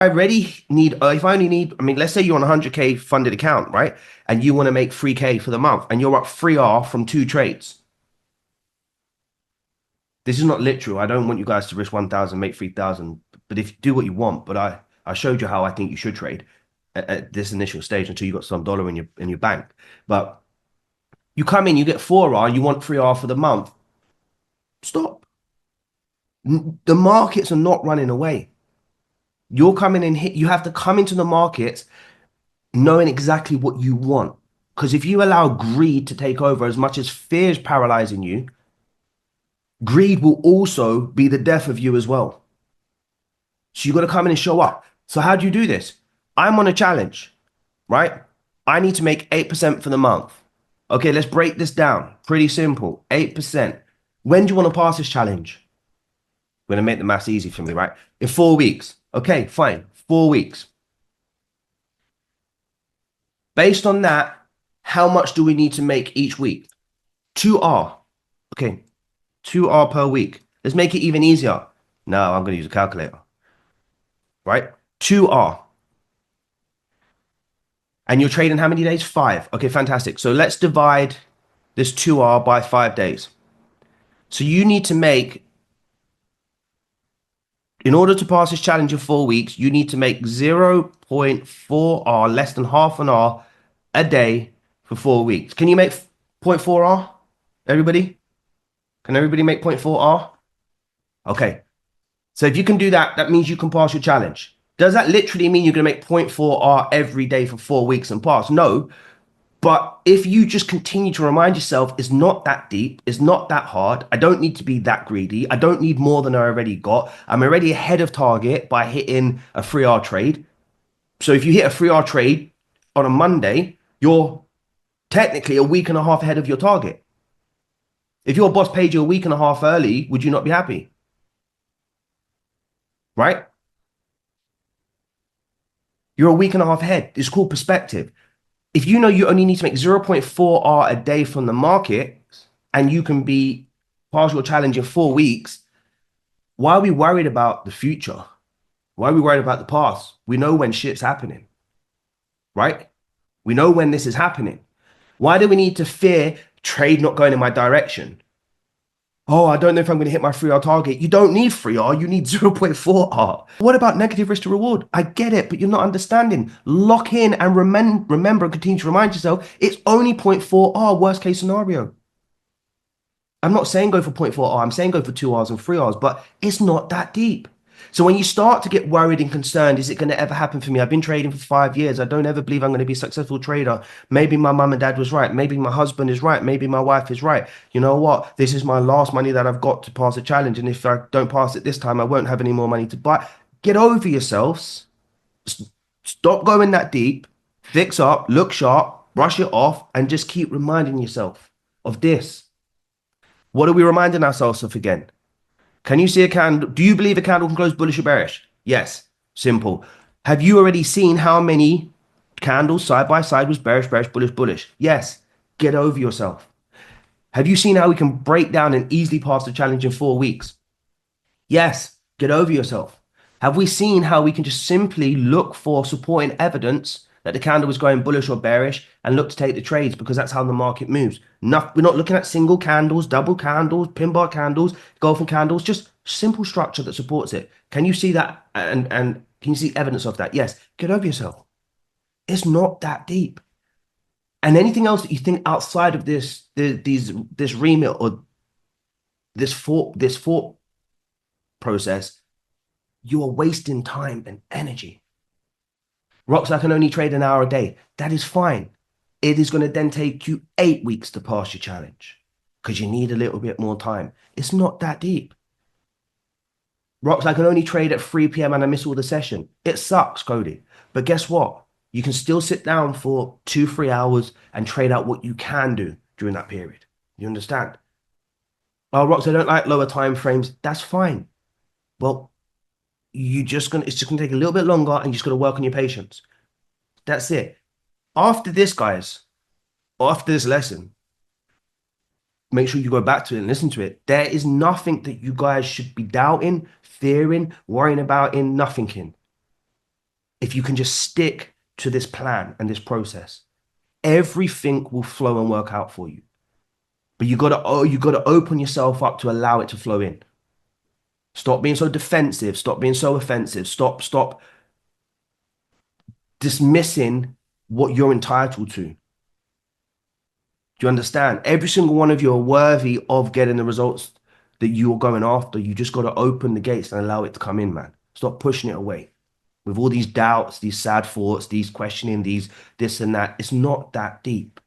I already need, if I only need, I mean, let's say you're on a 100K funded account, right? And you want to make 3K for the month and you're up 3R from two trades. This is not literal. I don't want you guys to risk 1,000, make 3,000. But if you do what you want, but I showed you how I think you should trade at this initial stage until you got some dollar in your bank. But you come in, you get 4R, you want 3R for the month. Stop. The markets are not running away. You're coming in hit. You have to come into the markets knowing exactly what you want. Because if you allow greed to take over as much as fear is paralyzing you, greed will also be the death of you as well. So you got to come in and show up. So how do you do this? I'm on a challenge, right? I need to make 8% for the month. Okay, let's break this down. Pretty simple. 8%. When do you want to pass this challenge? We're going to make the maths easy for me, right? In 4 weeks. Okay, fine. 4 weeks. Based on that, how much do we need to make each week? 2R. Okay, 2R per week. Let's make it even easier. No, I'm going to use a calculator, right? 2R. And you're trading how many days? 5. Okay, fantastic. So let's divide this 2R by 5 days. So you need to make, in order to pass this challenge in 4 weeks, you need to make 0.4R, less than half an R a day for 4 weeks. Can you make 0.4R? Everybody? Can everybody make 0.4R? Okay. So if you can do that, that means you can pass your challenge. Does that literally mean you're going to make 0.4R every day for 4 weeks and pass? No. But if you just continue to remind yourself, it's not that deep, it's not that hard. I don't need to be that greedy. I don't need more than I already got. I'm already ahead of target by hitting a 3R trade. So if you hit a 3R trade on a Monday, you're technically a week and a half ahead of your target. If your boss paid you a week and a half early, would you not be happy? Right? You're a week and a half ahead. It's called perspective. If you know you only need to make 0.4R a day from the market and you can be past your challenge in 4 weeks, why are we worried about the future? Why are we worried about the past? We know when shit's happening, right? We know when this is happening. Why do we need to fear trade not going in my direction? Oh, I don't know if I'm going to hit my 3R target. You don't need 3R, you need 0.4R. What about negative risk to reward? I get it, but you're not understanding. Lock in and remember and continue to remind yourself it's only 0.4R, worst case scenario. I'm not saying go for 0.4R, I'm saying go for 2Rs and 3Rs, but it's not that deep. So when you start to get worried and concerned, is it going to ever happen for me? I've been trading for 5 years. I don't ever believe I'm going to be a successful trader. Maybe my mum and dad was right. Maybe my husband is right. Maybe my wife is right. You know what? This is my last money that I've got to pass a challenge. And if I don't pass it this time, I won't have any more money to buy. Get over yourselves. Stop going that deep. Fix up, look sharp, brush it off, and just keep reminding yourself of this. What are we reminding ourselves of again? Can you see a candle? Do you believe a candle can close bullish or bearish? Yes. Simple. Have you already seen how many candles side by side was bearish, bearish, bullish, bullish? Yes. Get over yourself. Have you seen how we can break down and easily pass the challenge in 4 weeks? Yes. Get over yourself. Have we seen how we can just simply look for supporting evidence that the candle was going bullish or bearish and look to take the trades because that's how the market moves? We're not looking at single candles, double candles, pin bar candles, golfing candles, just simple structure that supports it. Can you see that? And can you see evidence of that? Yes. Get over yourself. It's not that deep. And anything else that you think outside of this remit or this thought process, you are wasting time and energy. Rocks, I can only trade an hour a day. That is fine. It is going to then take you 8 weeks to pass your challenge because you need a little bit more time. It's not that deep. Rocks, I can only trade at 3 p.m. and I miss all the session. It sucks, Cody. But guess what? You can still sit down for 2, 3 hours and trade out what you can do during that period. You understand? Oh, Rocks, I don't like lower time frames. That's fine. Well, it's just gonna take a little bit longer and you just gotta work on your patience. That's it. After this, guys, after this lesson, make sure you go back to it and listen to it. There is nothing that you guys should be doubting, fearing, worrying about in nothing in. if you can just stick to this plan and this process, everything will flow and work out for you. But you gotta open yourself up to allow it to flow in. Stop being so defensive. Stop being so offensive. Stop dismissing what you're entitled to. Do you understand? Every single one of you are worthy of getting the results that you're going after. You just got to open the gates and allow it to come in, man. Stop pushing it away with all these doubts, these sad thoughts, these questioning, these this and that. It's not that deep.